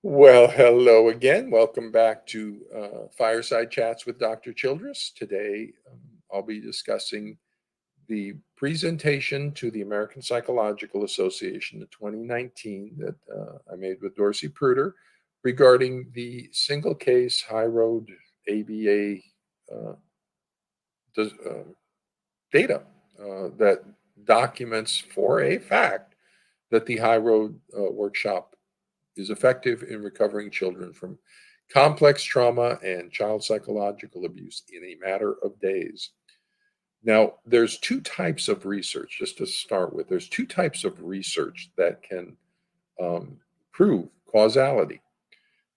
Well, hello again. Welcome back to Fireside Chats with Dr. Childress. Today, I'll be discussing the presentation to the American Psychological Association in 2019 that I made with Dorcy Pruter regarding the single case high road ABA does, data that documents for a fact that the high road workshop is effective in recovering children from complex trauma and child psychological abuse in a matter of days. Now, there's two types of research, just to start with. There's two types of research that can prove causality.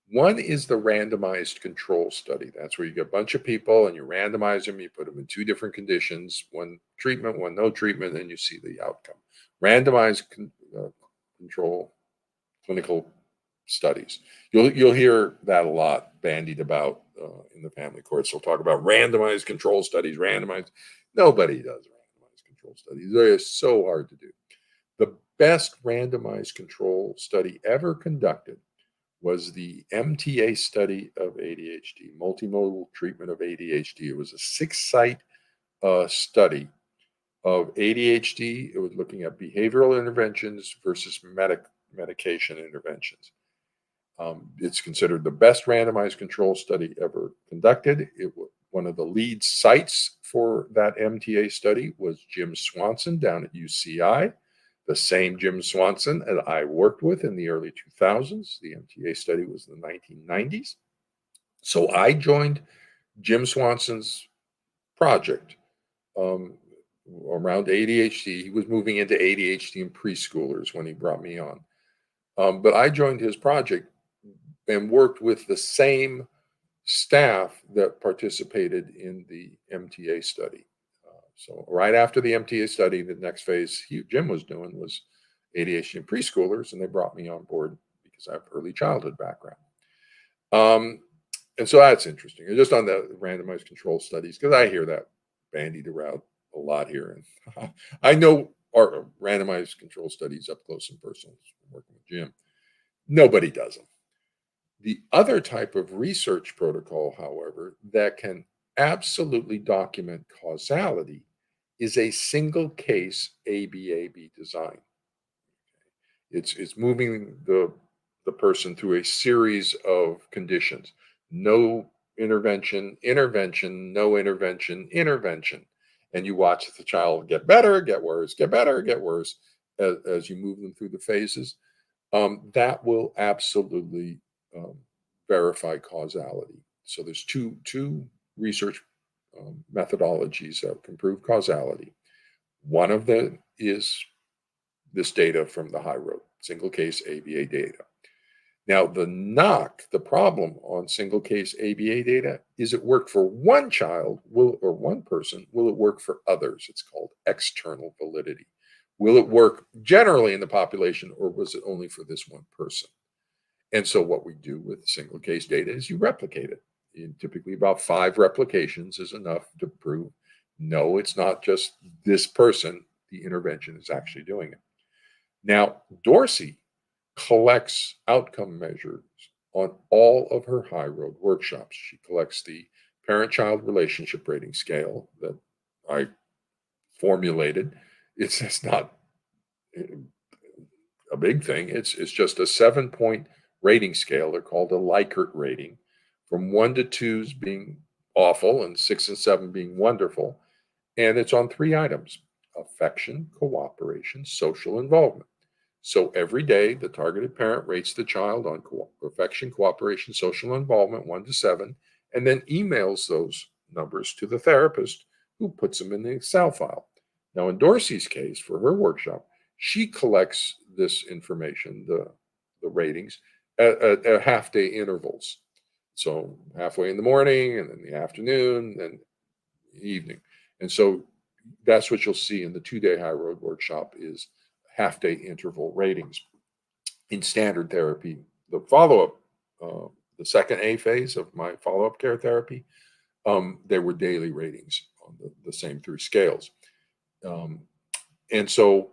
One is the randomized control study. That's where you get a bunch of people and you randomize them, you put them in two different conditions, one treatment, one no treatment, and you see the outcome. Control clinical studies. You'll hear that a lot bandied about in the family courts. They'll talk about randomized control studies. Randomized. Nobody does randomized control studies. They're so hard to do. The best randomized control study ever conducted was the MTA study of ADHD, multimodal treatment of ADHD. It was a 6-site study of ADHD. It was looking at behavioral interventions versus medication interventions. It's considered the best randomized control study ever conducted. One of the lead sites for that MTA study was Jim Swanson down at UCI, the same Jim Swanson that I worked with in the early 2000s. The MTA study was in the 1990s. So I joined Jim Swanson's project around ADHD. He was moving into ADHD in preschoolers when he brought me on. But I joined his project and worked with the same staff that participated in the MTA study. So right after the MTA study, the next phase Jim was doing was ADHD in preschoolers, and they brought me on board because I have early childhood background. And so that's interesting. And just on the randomized control studies, because I hear that bandied around a lot here. And I know our randomized control studies up close and personal working with Jim. Nobody does them. The other type of research protocol, however, that can absolutely document causality is a single case ABAB design. It's moving the person through a series of conditions. No intervention, intervention, no intervention, intervention. And you watch the child get better, get worse, get better, get worse as you move them through the phases. That will absolutely verify causality. So there's two research methodologies that can prove causality. One of them is this data from the high road, single case ABA data. Now, the problem on single case ABA data is it worked for one child or one person. Will it work for others? It's called external validity. Will it work generally in the population, or was it only for this one person? And so what we do with single case data is you replicate it. And typically about 5 replications is enough to prove, no, it's not just this person. The intervention is actually doing it. Now, Dorcy collects outcome measures on all of her high road workshops. She collects the parent-child relationship rating scale that I formulated. It's not a big thing. It's just a 7-point rating scale. They're called a Likert rating, from 1 to 2s being awful and 6 and 7 being wonderful. And it's on 3 items: affection, cooperation, social involvement. So every day, the targeted parent rates the child on affection, cooperation, social involvement, 1 to 7, and then emails those numbers to the therapist, who puts them in the Excel file. Now, in Dorcy's case, for her workshop, she collects this information, the ratings, at half-day intervals. So halfway in the morning, and then the afternoon, and evening. And so that's what you'll see in the 2-day high road workshop is half-day interval ratings. In standard therapy, the follow-up, the second A phase of my follow-up care therapy, they were daily ratings on the same 3 scales. And so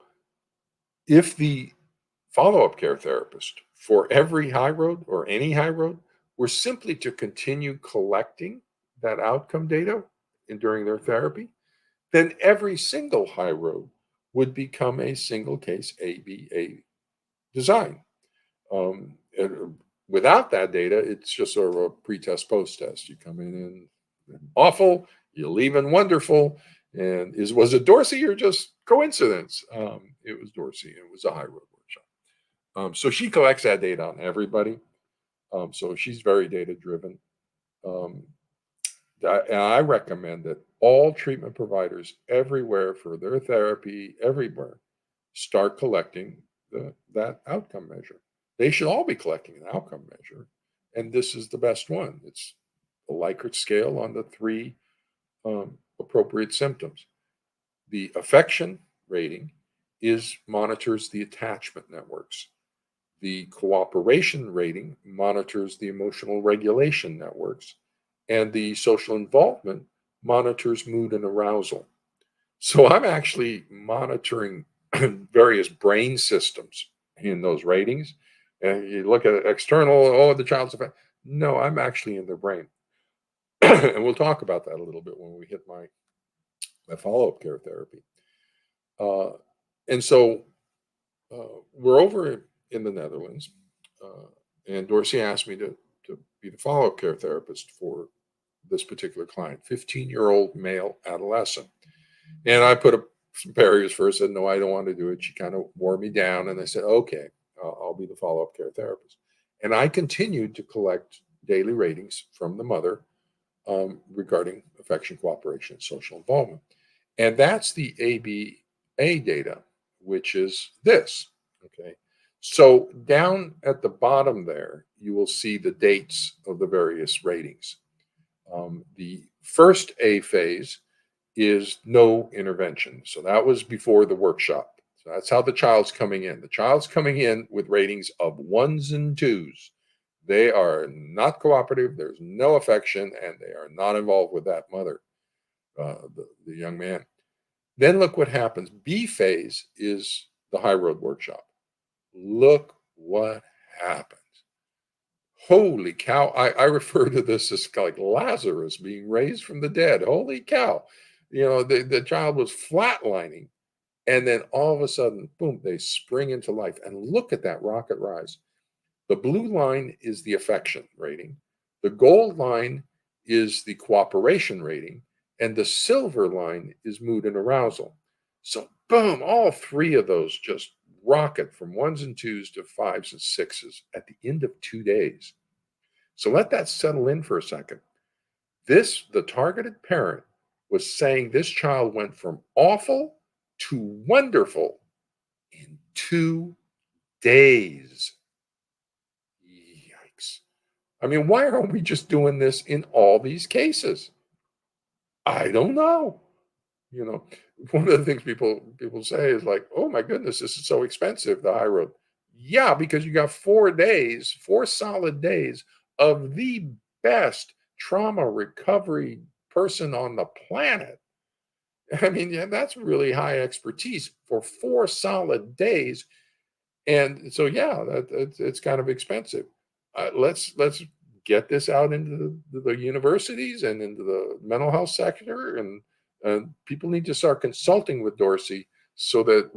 if the follow-up care therapist for every high road or any high road were simply to continue collecting that outcome data during their therapy, then every single high road would become a single case ABA design. And without that data, it's just sort of a pre-test, post-test. You come in and awful, you leave in wonderful. And was it Dorcy or just coincidence? It was Dorcy. It was a high road workshop. So she collects that data on everybody. So she's very data driven. Um, and I recommend that all treatment providers everywhere for their therapy, everywhere, start collecting that outcome measure. They should all be collecting an outcome measure. And this is the best one. It's the Likert scale on the three appropriate symptoms. The affection rating monitors the attachment networks. The cooperation rating monitors the emotional regulation networks, and the social involvement monitors mood and arousal. So I'm actually monitoring various brain systems in those ratings. And you look at external, oh, the child's affect. No, I'm actually in their brain. And we'll talk about that a little bit when we hit my follow-up care therapy. And so we're over in the Netherlands, and Dorcy asked me to be the follow-up care therapist for this particular client, 15-year-old male adolescent. And I put up some barriers first, said, no, I don't want to do it. She kind of wore me down, and I said, okay, I'll be the follow-up care therapist. And I continued to collect daily ratings from the mother regarding affection, cooperation, and social involvement. And that's the ABA data, which is this, okay? So down at the bottom there, you will see the dates of the various ratings. The first A phase is no intervention. So that was before the workshop. So that's how the child's coming in. The child's coming in with ratings of 1s and 2s. They are not cooperative, there's no affection, and they are not involved with that mother, the young man. Then look what happens. B phase is the high road workshop. Look what happens. Holy cow. I refer to this as like Lazarus being raised from the dead. Holy cow. You know, the child was flatlining. And then all of a sudden, boom, they spring into life. And look at that rocket rise. The blue line is the affection rating. The gold line is the cooperation rating. And the silver line is mood and arousal. So boom, all three of those just rocket from 1s and 2s to 5s and 6s at the end of 2 days. So let that settle in for a second. The targeted parent was saying this child went from awful to wonderful in 2 days. Yikes. I mean, why aren't we just doing this in all these cases? I don't know. You know, one of the things people say is like, oh my goodness, this is so expensive, the high road. Yeah, because you got 4 days, 4 solid days of the best trauma recovery person on the planet. I mean, yeah, that's really high expertise for 4 solid days. And so, yeah, it's kind of expensive. Let's get this out into the universities and into the mental health sector, and people need to start consulting with Dorcy so that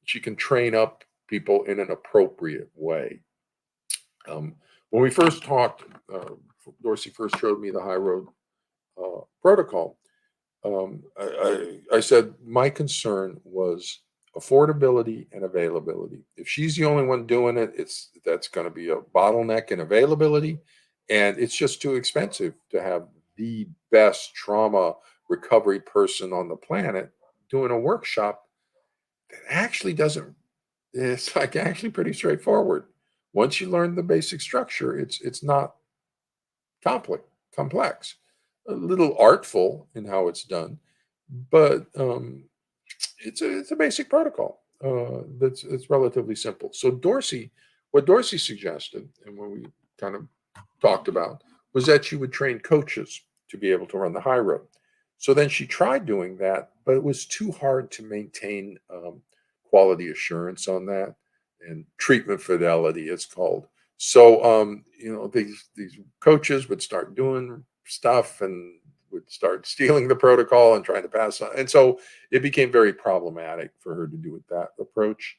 she can train up people in an appropriate way. When we first talked, Dorcy first showed me the high road protocol. I said my concern was affordability and availability. If she's the only one doing it, that's going to be a bottleneck in availability, and it's just too expensive to have the best trauma recovery person on the planet doing a workshop that actually doesn't. It's like actually pretty straightforward. Once you learn the basic structure, it's not complex, a little artful in how it's done, but it's a basic protocol it's relatively simple. So what Dorcy suggested, and what we kind of talked about, was that she would train coaches to be able to run the high road. So then she tried doing that, but it was too hard to maintain quality assurance on that. and treatment fidelity, it's called. So, these coaches would start doing stuff and would start stealing the protocol and trying to pass on. And so it became very problematic for her to do it that approach,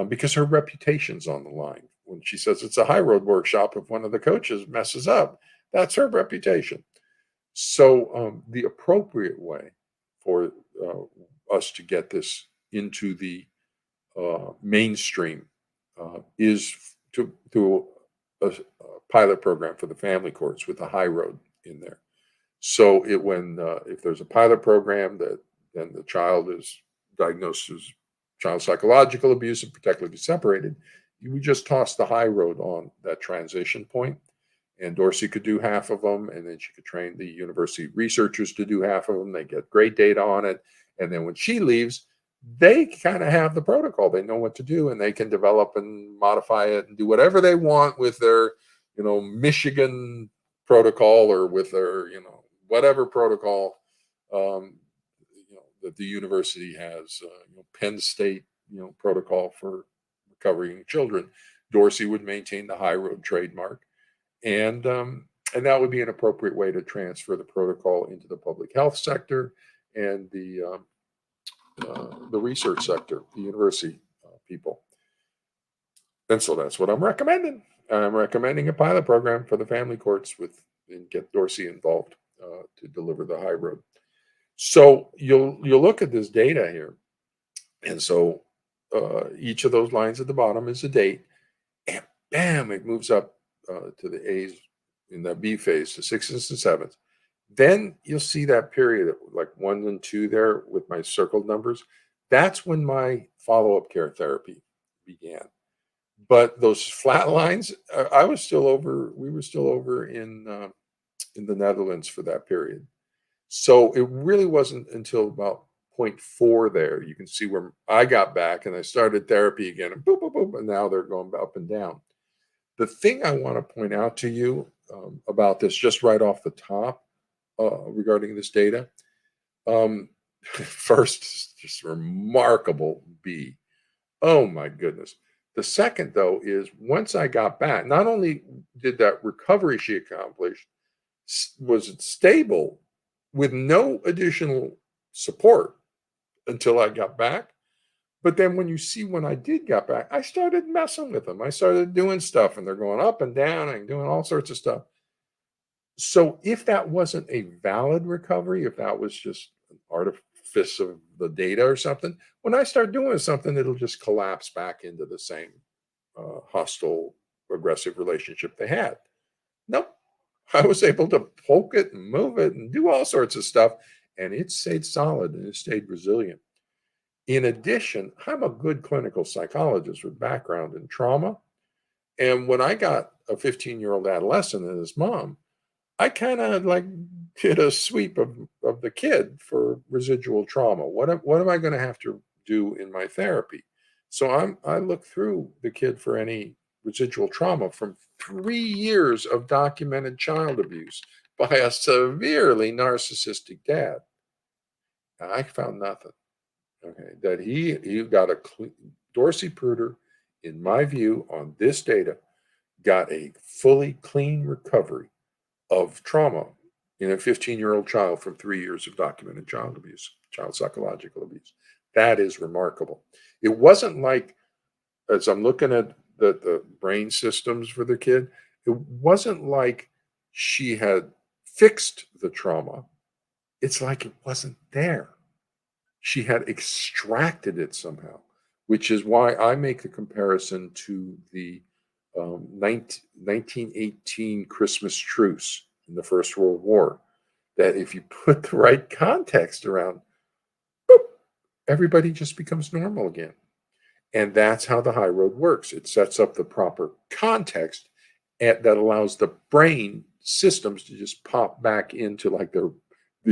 because her reputation's on the line. When she says it's a high road workshop, if one of the coaches messes up, that's her reputation. So, the appropriate way for us to get this into the mainstream is to a pilot program for the family courts with the high road in there. So if there's a pilot program that then the child is diagnosed as child psychological abuse and protectively separated, you would just toss the high road on that transition point, and Dorcy could do half of them, and then she could train the university researchers to do half of them. They get great data on it, and then when she leaves, they kind of have the protocol. They know what to do, and they can develop and modify it and do whatever they want with their, Michigan protocol, or with their, whatever protocol, that the university has, Penn State, protocol for recovering children. Dorcy would maintain the high road trademark, and that would be an appropriate way to transfer the protocol into the public health sector and the research sector, the university people. And so that's what I'm recommending. I'm recommending a pilot program for the family courts and get Dorcy involved to deliver the high road. So you'll look at this data here, and so each of those lines at the bottom is a date, and bam, it moves up to the A's in that B phase, the sixes and sevens. Then you'll see that period, like 1 and 2 there with my circled numbers. That's when my follow-up care therapy began. But those flat lines, we were still over in the Netherlands for that period. So it really wasn't until about 0.4 there. You can see where I got back and I started therapy again, and boop, boop, boop, and now they're going up and down. The thing I want to point out to you about this, just right off the top, regarding this data, first, just remarkable B. Oh my goodness. The second, though, is once I got back, not only did that recovery she accomplished was stable with no additional support until I got back. But then when I did get back, I started messing with them. I started doing stuff, and they're going up and down and doing all sorts of stuff. So if that wasn't a valid recovery, if that was just an artifice of the data or something, when I start doing something, it'll just collapse back into the same hostile, aggressive relationship they had. Nope. I was able to poke it and move it and do all sorts of stuff, and it stayed solid and it stayed resilient. In addition, I'm a good clinical psychologist with background in trauma. And when I got a 15-year-old adolescent and his mom, I kind of like did a sweep of the kid for residual trauma. What am I going to have to do in my therapy? So I look through the kid for any residual trauma from 3 years of documented child abuse by a severely narcissistic dad. And I found nothing. Okay, that he got Dorcy Pruter, in my view, on this data, got a fully clean recovery of trauma in a 15-year-old child from 3 years of documented child abuse, child psychological abuse. That is remarkable. It wasn't like, as I'm looking at the brain systems for the kid, it wasn't like she had fixed the trauma. It's like it wasn't there. She had extracted it somehow, which is why I make the comparison to the 1918 Christmas truce in the First World War, that if you put the right context around, boop, everybody just becomes normal again. And that's how the high road works. It sets up the proper context that allows the brain systems to just pop back into like the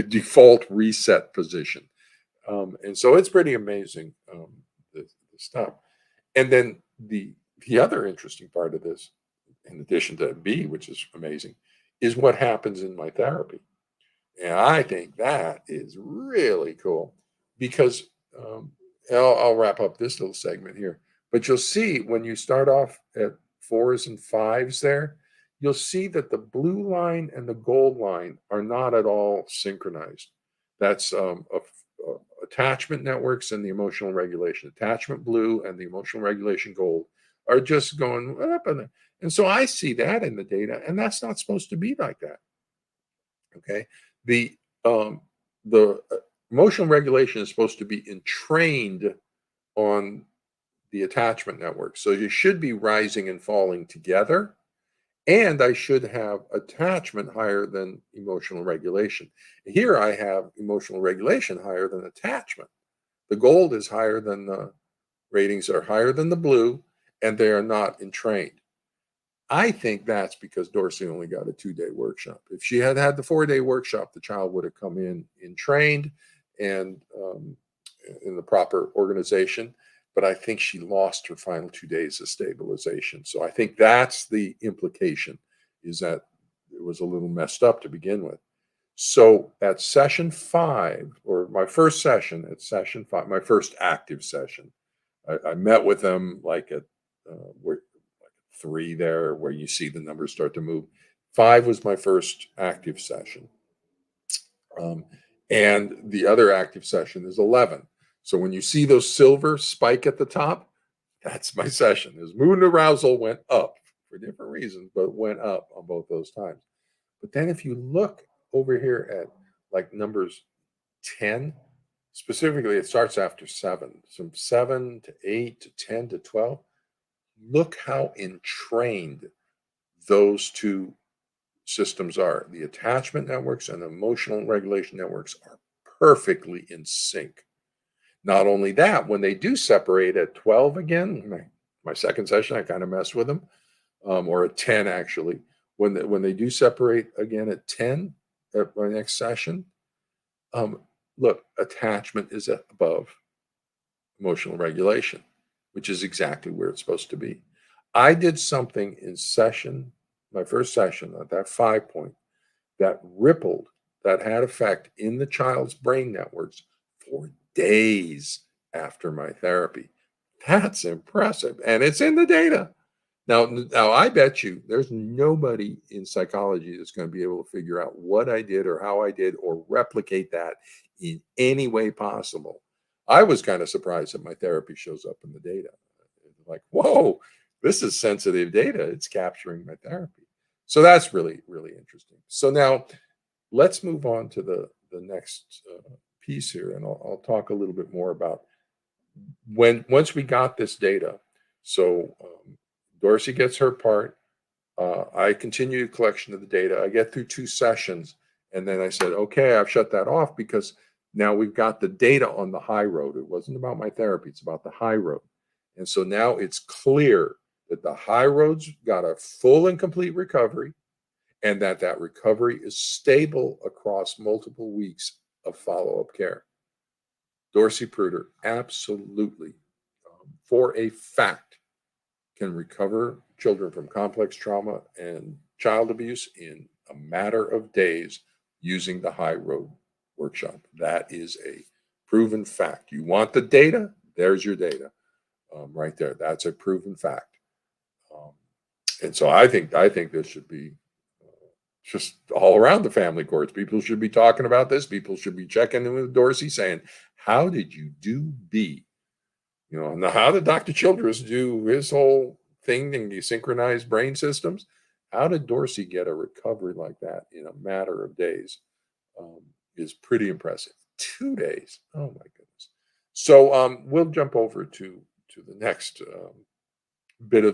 default reset position. And so it's pretty amazing, the stuff. And then the other interesting part of this, in addition to B, which is amazing, is what happens in my therapy. And I think that is really cool because I'll wrap up this little segment here. But you'll see when you start off at fours and fives there, you'll see that the blue line and the gold line are not at all synchronized. That's attachment networks and the emotional regulation. Attachment blue and the emotional regulation gold are just going up and so I see that in the data, and that's not supposed to be like that. Okay, the um, the emotional regulation is supposed to be entrained on the attachment network. So you should be rising and falling together. And I should have attachment higher than emotional regulation. Here I have emotional regulation higher than attachment. The gold is higher than the ratings are higher than the blue, and they are not entrained. I think that's because Dorsey only got a 2-day workshop. If she had had the 4-day workshop, the child would have come in trained and in the proper organization. But I think she lost her final 2 days of stabilization. So I think that's the implication, is that it was a little messed up to begin with. So at session 5, or my first session at session 5, my first active session, I met with them like at where 3 there, where you see the numbers start to move. 5 was my first active session. Um, and the other active session is 11. So when you see those silver spike at the top, that's my session. His mood and arousal went up for different reasons, but went up on both those times. But then if you look over here at like numbers 10, specifically, it starts after 7. From 7 to 8 to 10 to 12. Look how entrained those two systems are. The attachment networks and the emotional regulation networks are perfectly in sync. Not only that, when they do separate at 12 again, my second session, I kind of messed with them, or at 10 actually. When they do separate again at 10 at my next session, look, attachment is above emotional regulation, which is exactly where it's supposed to be. I did something in session, my first session at that 5 point, that rippled, that had effect in the child's brain networks for days after my therapy. That's impressive. And it's in the data. Now I bet you there's nobody in psychology that's going to be able to figure out what I did or how I did or replicate that in any way possible. I was kind of surprised that my therapy shows up in the data. Like, whoa, this is sensitive data. It's capturing my therapy. So that's really, really interesting. So now let's move on to the next piece here, and I'll talk a little bit more about once we got this data. So Dorcy gets her part. I continue the collection of the data. I get through 2 sessions, and then I said, okay, I've shut that off because now we've got the data on the high road. It wasn't about my therapy, it's about the high road. And so now it's clear that the high roads got a full and complete recovery, and that recovery is stable across multiple weeks of follow-up care. Dorcy Pruter absolutely, for a fact, can recover children from complex trauma and child abuse in a matter of days using the high road workshop. That is a proven fact. You want the data? There's your data right there. That's a proven fact. Um, and so I think this should be just all around the family courts. People should be talking about this. People should be checking in with Dorcy saying, how did you do B? Now how did Dr. Childress do his whole thing and you synchronize brain systems? How did Dorcy get a recovery like that in a matter of days? Is pretty impressive. 2 days. Oh my goodness. So we'll jump over to the next bit of